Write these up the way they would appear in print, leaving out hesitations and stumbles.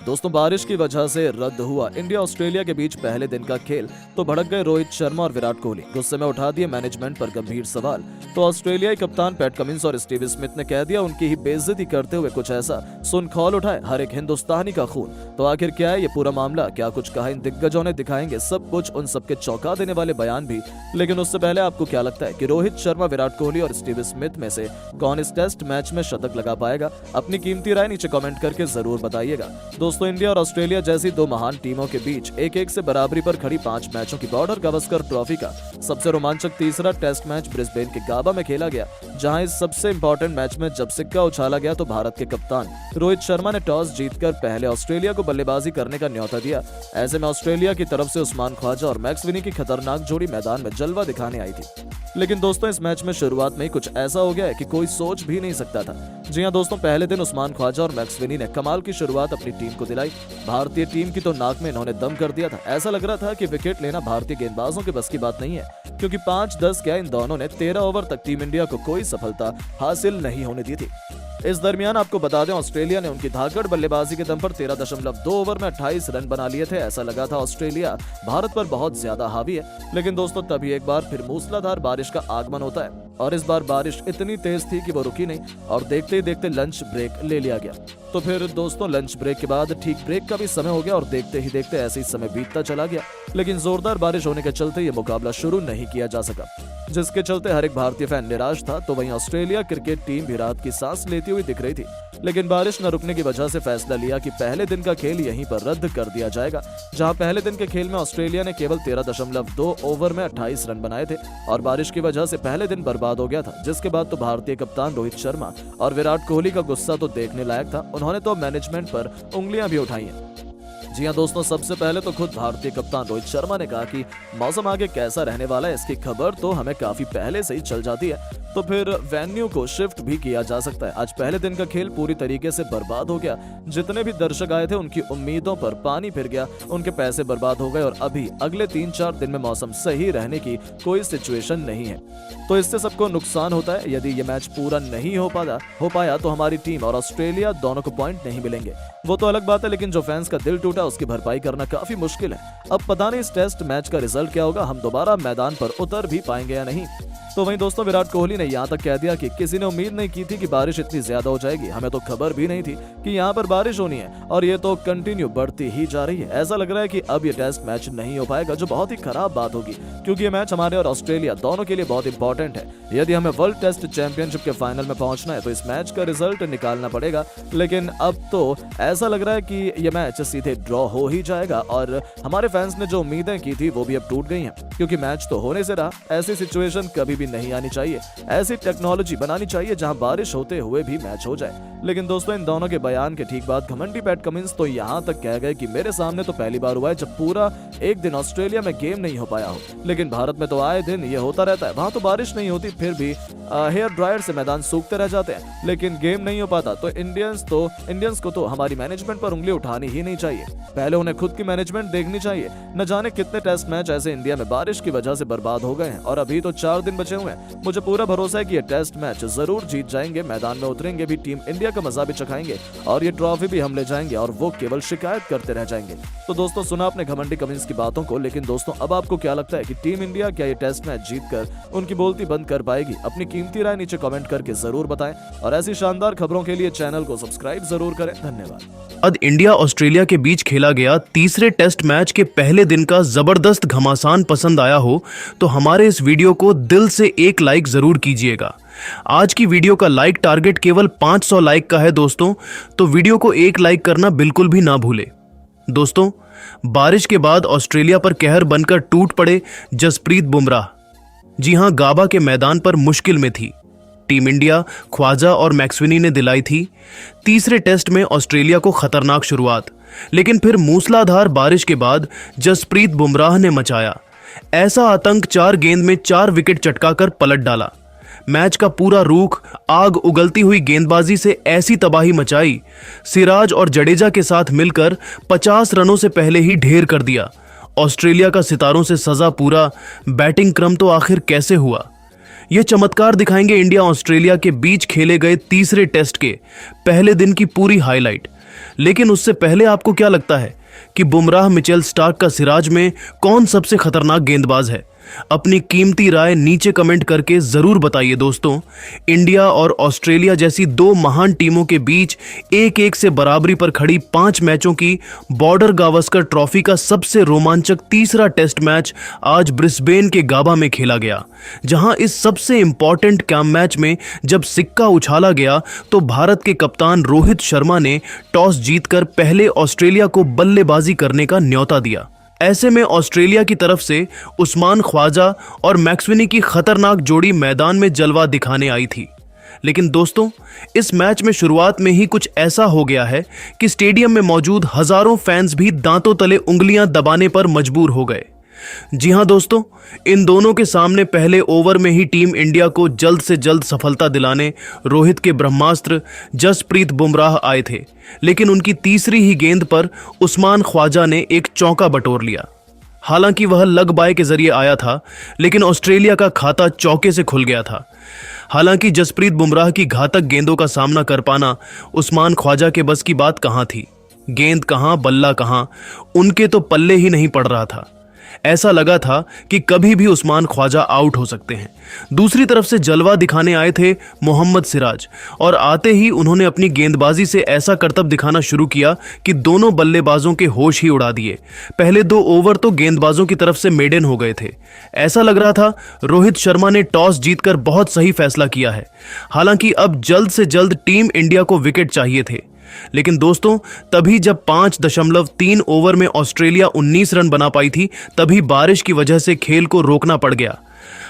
दोस्तों, बारिश की वजह से रद्द हुआ इंडिया ऑस्ट्रेलिया के बीच पहले दिन का खेल तो भड़क गए रोहित शर्मा और विराट कोहली। गुस्से में उठा दिए मैनेजमेंट पर गंभीर सवाल। तो ऑस्ट्रेलियाई कप्तान पैट कमिंस और स्टीव स्मिथ ने कह दिया उनकी ही बेइज्जती करते हुए कुछ ऐसा, सुन खौल उठाए हर एक हिंदुस्तानी का खून। तो आखिर क्या है ये पूरा मामला, क्या कुछ कहा इन दिग्गजों ने, दिखाएंगे सब कुछ, उन सबके चौंका देने वाले बयान भी। लेकिन उससे पहले आपको क्या लगता है कि रोहित शर्मा, विराट कोहली और स्टीव स्मिथ में से कौन इस टेस्ट मैच में शतक लगा पाएगा? अपनी कीमती राय नीचे कमेंट करके जरूर बताइएगा। दोस्तों, इंडिया और ऑस्ट्रेलिया जैसी दो महान टीमों के बीच एक एक से बराबरी पर खड़ी 5 मैचों की बॉर्डर गावस्कर ट्रॉफी का सबसे रोमांचक तीसरा टेस्ट मैच ब्रिस्बेन के गाबा में खेला गया, जहां इस सबसे इंपॉर्टेंट मैच में जब सिक्का उछाला गया तो भारत के कप्तान रोहित शर्मा ने टॉस जीतकर पहले ऑस्ट्रेलिया को बल्लेबाजी करने का न्योता दिया। ऐसे में ऑस्ट्रेलिया की तरफ से उस्मान ख्वाजा और मैक्सविनी की खतरनाक जोड़ी मैदान में जलवा दिखाने आई थी। लेकिन दोस्तों, इस मैच में शुरुआत में ही कुछ ऐसा हो गया है कि कोई सोच भी नहीं सकता था। जी हां दोस्तों, पहले दिन उस्मान ख्वाजा और मैक्सविनी ने कमाल की शुरुआत अपनी टीम को दिलाई। भारतीय टीम की तो नाक में इन्होंने दम कर दिया था। ऐसा लग रहा था कि विकेट लेना भारतीय गेंदबाजों के बस की बात नहीं है, क्योंकि 5-10 क्या इन दोनों ने 13 ओवर तक टीम इंडिया को कोई सफलता हासिल नहीं होने दी थी। इस दरमियान आपको बता दें, ऑस्ट्रेलिया ने उनकी धाकड़ बल्लेबाजी के दम पर 13.2 ओवर में 28 रन बना लिए थे। ऐसा लगा था ऑस्ट्रेलिया भारत पर बहुत ज्यादा हावी है। लेकिन दोस्तों, तभी एक बार फिर मूसलाधार बारिश का आगमन होता है, और इस बार बारिश इतनी तेज थी कि वो रुकी नहीं, और देखते ही देखते लंच ब्रेक ले लिया गया। तो फिर दोस्तों, लंच ब्रेक के बाद ठीक ब्रेक का भी समय हो गया, और देखते ही देखते ऐसे ही समय बीतता चला गया। लेकिन जोरदार बारिश होने के चलते ये मुकाबला शुरू नहीं किया जा सका, जिसके चलते हर एक भारतीय फैन निराश था। तो वहीं ऑस्ट्रेलिया क्रिकेट टीम भी रात की सांस लेती हुई दिख रही थी। लेकिन बारिश न रुकने की वजह से फैसला लिया कि पहले दिन का खेल यहीं पर रद्द कर दिया जाएगा। जहां पहले दिन के खेल में ऑस्ट्रेलिया ने केवल 13.2 ओवर में 28 रन बनाए थे, और बारिश की वजह से पहले दिन बर्बाद हो गया था। जिसके बाद तो भारतीय कप्तान रोहित शर्मा और विराट कोहली का गुस्सा तो देखने लायक था। उन्होंने तो मैनेजमेंट पर उंगलियां भी उठाई हैं। जी हां दोस्तों, सबसे पहले तो खुद भारतीय कप्तान रोहित शर्मा ने कहा कि मौसम आगे कैसा रहने वाला है इसकी खबर तो हमें काफी पहले से ही चल जाती है, तो फिर वेन्यू को शिफ्ट भी किया जा सकता है। आज पहले दिन का खेल पूरी तरीके से बर्बाद हो गया। जितने भी दर्शक आए थे उनकी उम्मीदों पर पानी फिर गया, उनके पैसे बर्बाद हो गए, और अभी अगले 3-4 दिन में मौसम सही रहने की कोई सिचुएशन नहीं है। तो इससे सबको नुकसान होता है। यदि ये मैच पूरा नहीं हो पाया तो हमारी टीम और ऑस्ट्रेलिया दोनों को पॉइंट नहीं मिलेंगे, वो तो अलग बात है। लेकिन जो फैंस का दिल टूटा उसकी भरपाई करना काफी मुश्किल है। अब पता नहीं इस टेस्ट मैच का रिजल्ट क्या होगा, हम दोबारा मैदान पर उतर भी पाएंगे या नहीं। तो वहीं दोस्तों, विराट कोहली ने यहाँ तक कह दिया कि किसी ने उम्मीद नहीं की थी कि बारिश इतनी ज्यादा हो जाएगी। हमें तो खबर भी नहीं थी कि यहाँ पर बारिश होनी है, और ये तो कंटिन्यू बढ़ती ही जा रही है। ऐसा लग रहा है कि अब ये टेस्ट मैच नहीं हो पाएगा, जो बहुत ही खराब बात होगी, क्योंकि ये मैच हमारे और ऑस्ट्रेलिया दोनों के लिए बहुत इंपॉर्टेंट है। यदि हमें वर्ल्ड टेस्ट चैंपियनशिप के फाइनल में पहुंचना है तो इस मैच का रिजल्ट निकालना पड़ेगा। लेकिन अब तो ऐसा लग रहा है कि ये मैच सीधे ड्रॉ हो ही जाएगा, और हमारे फैंस ने जो उम्मीदें की थी वो भी अब टूट गई हैं, क्योंकि मैच तो होने से रहा। ऐसी सिचुएशन कभी भी नहीं आनी चाहिए। ऐसी टेक्नोलॉजी बनानी चाहिए जहां बारिश होते हुए भी मैच हो जाए। लेकिन दोस्तों, इन दोनों के बयान के ठीक बाद घमंडी पैट कमिंस तो यहां तक कह गए कि मेरे सामने तो पहली बार हुआ है जब पूरा एक दिन ऑस्ट्रेलिया में गेम नहीं हो पाया हो, लेकिन भारत में तो आए दिन ये होता रहता है। वहां तो बारिश नहीं होती, फिर भी हेयर ड्रायर से मैदान सूखते रह जाते हैं, लेकिन गेम नहीं हो पाता। तो इंडियंस को तो हमारी मैनेजमेंट पर उंगली उठानी ही नहीं चाहिए। पहले उन्हें खुद की मैनेजमेंट देखनी चाहिए। न जाने कितने टेस्ट मैच ऐसे इंडिया में बारिश की वजह से बर्बाद हो गए हैं, और अभी तो 4 दिन बचे हुए हैं। मुझे पूरा भरोसा है कि ये टेस्ट मैच जरूर जीत जाएंगे। मैदान में उतरेंगे भी, टीम इंडिया का मजा भी चखाएंगे, और ये ट्रॉफी भी हम ले जाएंगे, और वो केवल शिकायत करते रह जाएंगे। तो दोस्तों, सुना आपने घमंडी कमिंस की बातों को, लेकिन दोस्तों अब आपको क्या लगता है कि टीम इंडिया क्या ये टेस्ट मैच जीतकर उनकी बोलती बंद कर पाएगी? अपनी कीमती राय नीचे कमेंट करके जरूर बताएं, और ऐसी शानदार खबरों के लिए चैनल को सब्सक्राइब जरूर करें। धन्यवाद। आज इंडिया ऑस्ट्रेलिया के बीच खेला गया तीसरे टेस्ट मैच के पहले दिन का जबरदस्त घमासान पसंद आया हो तो हमारे इस वीडियो को दिल से एक लाइक जरूर कीजिएगा। आज की वीडियो का लाइक टारगेट केवल 500 लाइक का है दोस्तों, तो वीडियो को एक लाइक करना बिल्कुल भी ना भूले। दोस्तों, बारिश के बाद ऑस्ट्रेलिया पर कहर बनकर टूट पड़े जसप्रीत बुमराह। जी हां, गाबा के मैदान पर मुश्किल में थी टीम इंडिया। ख्वाजा और मैक्सविनी ने दिलाई थी तीसरे टेस्ट में ऑस्ट्रेलिया को खतरनाक शुरुआत, लेकिन फिर मूसलाधार बारिश के बाद जसप्रीत बुमराह ने मचाया ऐसा आतंक, 4 गेंद में 4 विकेट चटकाकर पलट डाला। मैच का पूरा रूख, आग उगलती हुई गेंदबाजी से ऐसी तबाही मचाई, सिराज और जडेजा के साथ मिलकर 50 रनों से पहले ही ढेर कर दिया। ऑस्ट्रेलिया का सितारों से सजा पूरा बैटिंग क्रम तो आखिर कैसे हुआ? ये चमत्कार दिखाएंगे इंडिया ऑस्ट्रेलिया के बीच खेले गए तीसरे टेस्ट के पहले दिन की पूरी हाईलाइट। लेकिन उससे पहले आपको क्या लगता है कि बुमराह मिचेल स्टार्क का सिराज में कौन सबसे खतरनाक गेंदबाज है? अपनी कीमती राय नीचे कमेंट करके जरूर बताइए दोस्तों। इंडिया और ऑस्ट्रेलिया जैसी दो महान टीमों के बीच 1-1 से बराबरी पर खड़ी 5 मैचों की बॉर्डर गावस्कर ट्रॉफी का सबसे रोमांचक तीसरा टेस्ट मैच आज ब्रिस्बेन के गाबा में खेला गया, जहां इस सबसे इंपॉर्टेंट कैंप मैच में जब सिक्का उछाला गया तो भारत के कप्तान रोहित शर्मा ने टॉस जीतकर पहले ऑस्ट्रेलिया को बल्लेबाजी करने का न्योता दिया। ऐसे में ऑस्ट्रेलिया की तरफ से उस्मान ख्वाजा और मैक्सवेनी की खतरनाक जोड़ी मैदान में जलवा दिखाने आई थी। लेकिन दोस्तों, इस मैच में शुरुआत में ही कुछ ऐसा हो गया है कि स्टेडियम में मौजूद हजारों फैंस भी दांतों तले उंगलियां दबाने पर मजबूर हो गए। जी हां दोस्तों, इन दोनों के सामने पहले ओवर में ही टीम इंडिया को जल्द से जल्द सफलता दिलाने रोहित के ब्रह्मास्त्र जसप्रीत बुमराह आए थे, लेकिन उनकी तीसरी ही गेंद पर उस्मान ख्वाजा ने एक चौका बटोर लिया। हालांकि वह लग बाय के जरिए आया था, लेकिन ऑस्ट्रेलिया का खाता चौके से खुल गया था। हालांकि जसप्रीत बुमराह की घातक गेंदों का सामना कर पाना उस्मान ख्वाजा के बस की बात कहां थी। गेंद कहां, बल्ला कहां, उनके तो पल्ले ही नहीं पड़ रहा था। ऐसा लगा था कि कभी भी उस्मान ख्वाजा आउट हो सकते हैं। दूसरी तरफ से जलवा दिखाने आए थे मोहम्मद सिराज, और आते ही उन्होंने अपनी गेंदबाजी से ऐसा करतब दिखाना शुरू किया कि दोनों बल्लेबाजों के होश ही उड़ा दिए। पहले 2 ओवर तो गेंदबाजों की तरफ से मेडन हो गए थे। ऐसा लग रहा था रोहित शर्मा ने टॉस जीतकर बहुत सही फैसला किया है। हालांकि अब जल्द से जल्द टीम इंडिया को विकेट चाहिए थे। लेकिन दोस्तों, तभी जब 5.3 ओवर में ऑस्ट्रेलिया 19 रन बना पाई थी, तभी बारिश की वजह से खेल को रोकना पड़ गया।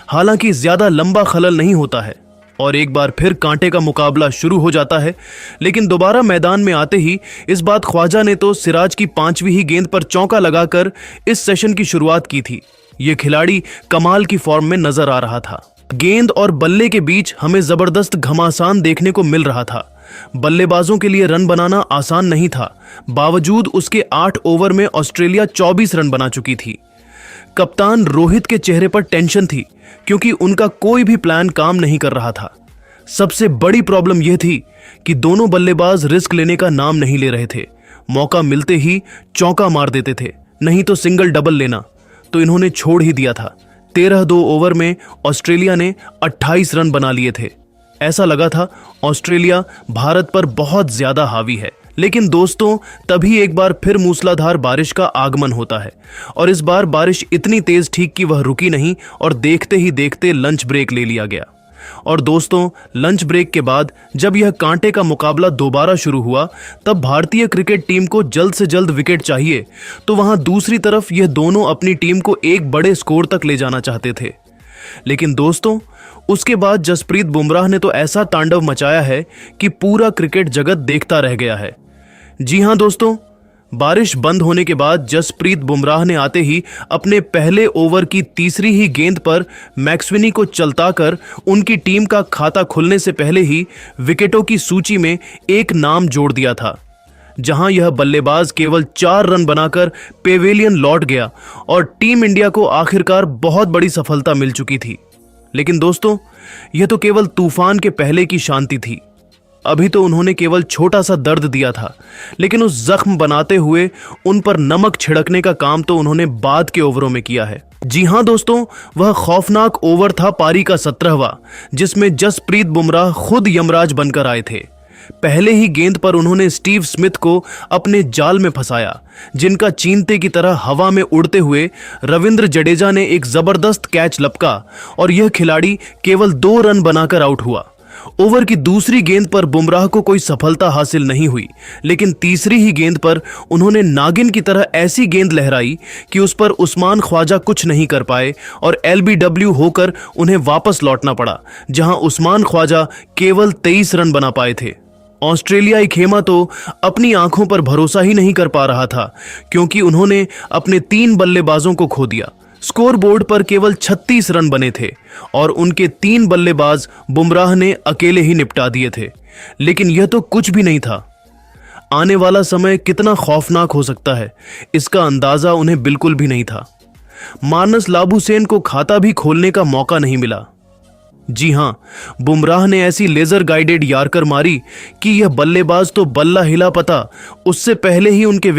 हालांकि ज्यादा लंबा खलल नहीं होता है और एक बार फिर कांटे का मुकाबला शुरू हो जाता है। लेकिन दोबारा मैदान में आते ही इस बात ख्वाजा ने तो सिराज की 5वीं ही गेंद पर चौका लगाकर इस सेशन की शुरुआत की थी। यह खिलाड़ी कमाल की फॉर्म में नजर आ रहा था। गेंद और बल्ले के बीच हमें जबरदस्त घमासान देखने को मिल रहा था। बल्लेबाजों के लिए रन बनाना आसान नहीं था। बावजूद उसके 8 ओवर में ऑस्ट्रेलिया 24 रन बना चुकी थी। कप्तान रोहित के चेहरे पर टेंशन थी, क्योंकि उनका कोई भी प्लान काम नहीं कर रहा था। सबसे बड़ी प्रॉब्लम यह थी कि दोनों बल्लेबाज रिस्क लेने का नाम नहीं ले रहे थे। मौका मिलते ही चौका मार देते थे, नहीं तो सिंगल डबल लेना तो इन्होंने छोड़ ही दिया था। 13-2 ओवर में ऑस्ट्रेलिया ने 28 रन बना लिए थे। ऐसा लगा था ऑस्ट्रेलिया भारत पर बहुत ज्यादा हावी है। लेकिन दोस्तों, तभी एक बार फिर मूसलाधार बारिश का आगमन होता है, और इस बार बारिश इतनी तेज थी कि वह रुकी नहीं और देखते ही देखते लंच ब्रेक ले लिया गया। और दोस्तों, लंच ब्रेक के बाद जब यह कांटे का मुकाबला दोबारा शुरू हुआ, तब भारतीय क्रिकेट टीम को जल्द से जल्द विकेट चाहिए, तो वहां दूसरी तरफ यह दोनों अपनी टीम को एक बड़े स्कोर तक ले जाना चाहते थे। लेकिन दोस्तों, उसके बाद जसप्रीत बुमराह ने तो ऐसा तांडव मचाया है कि पूरा क्रिकेट जगत देखता रह गया है। जी हां दोस्तों, बारिश बंद होने के बाद जसप्रीत बुमराह ने आते ही अपने पहले ओवर की तीसरी ही गेंद पर मैक्सवेनी को चलताकर उनकी टीम का खाता खुलने से पहले ही विकेटों की सूची में एक नाम जोड़ दिया था। जहां यह बल्लेबाज केवल 4 रन बनाकर पेवेलियन लौट गया और टीम इंडिया को आखिरकार बहुत बड़ी सफलता मिल चुकी थी। लेकिन दोस्तों, यह तो केवल तूफान के पहले की शांति थी। अभी तो उन्होंने केवल छोटा सा दर्द दिया था, लेकिन उस जख्म बनाते हुए उन पर नमक छिड़कने का काम तो उन्होंने बाद के ओवरों में किया है। जी हां दोस्तों, वह खौफनाक ओवर था पारी का 17वां, जिसमें जसप्रीत बुमराह खुद यमराज बनकर आए थे। पहले ही गेंद पर उन्होंने स्टीव स्मिथ को अपने जाल में फंसाया, जिनका चींटे की तरह हवा में उड़ते हुए रविंद्र जडेजा ने एक जबरदस्त कैच लपका और यह खिलाड़ी केवल 2 रन बनाकर आउट हुआ। ओवर की दूसरी गेंद पर बुमराह को कोई सफलता हासिल नहीं हुई, लेकिन तीसरी ही गेंद पर उन्होंने नागिन की तरह ऐसी गेंद लहराई कि उस पर उस्मान ख्वाजा कुछ नहीं कर पाए और LBW होकर उन्हें वापस लौटना पड़ा, जहां उस्मान ख्वाजा केवल 23 रन बना पाए थे। ऑस्ट्रेलियाई खेमा तो अपनी आंखों पर भरोसा ही नहीं कर पा रहा था, क्योंकि उन्होंने अपने 3 बल्लेबाजों को खो दिया। स्कोरबोर्ड पर केवल 36 रन बने थे और उनके 3 बल्लेबाज बुमराह ने अकेले ही निपटा दिए थे। लेकिन यह तो कुछ भी नहीं था। आने वाला समय कितना खौफनाक हो सकता है, इसका अंदाजा उन्हें बिल्कुल भी नहीं था। मार्नस लाबुशेन को खाता भी खोलने का मौका नहीं मिला। जी हां, बुमराह ने ऐसी लेजर गाइडेड यार्कर मारी कि यह बल्लेबाज तो बल्ला हिला पता, उससे पहले ही उनके